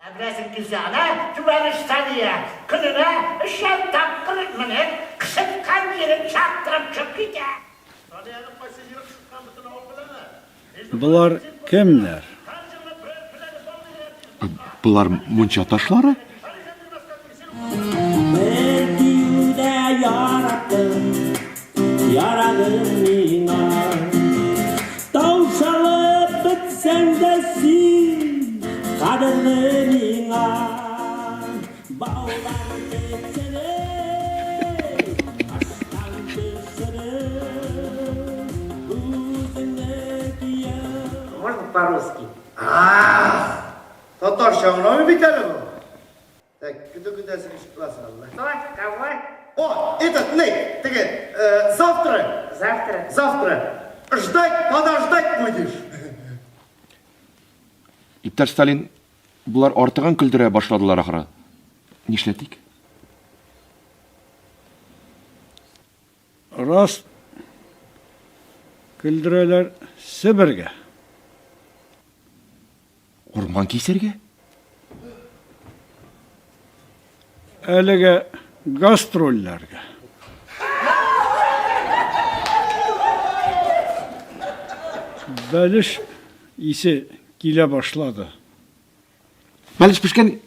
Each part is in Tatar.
Adresin güzene, güveniş saniye, kınına, ışan takkırık mını, kısıtkan yerin çaktırıp çıkıydı. Bular kimler? Bular muncha taşları? Belki yaradım mina. Tavşalı bitsen de sil, kadırlı mina. Bağlar geçene, aşktan düşene, uzundaki yar. Можно по-русски? Татарша мынау бекәлі бұл. Так, күді-күдәсін шықласын алла. Кто? Кого? О, этот, завтра. Завтра. Завтра. Ждать, подождать будешь. Иптәш Сталин, булар артыгын көлдерә башладылар ахыры. Нишләтик? Раст көлдерәләр Себергә. Урман кисергә? Әлегә гастрольләргә. Бәлеш исе килә башлады. Бәлеш пешкән,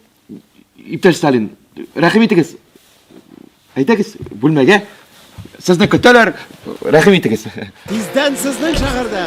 иптәш Сталин, рәхим итегез. Әйтегез, бүлмәгә. Сезне көтәләр, рәхим итегез. Bizden sizden şahırda.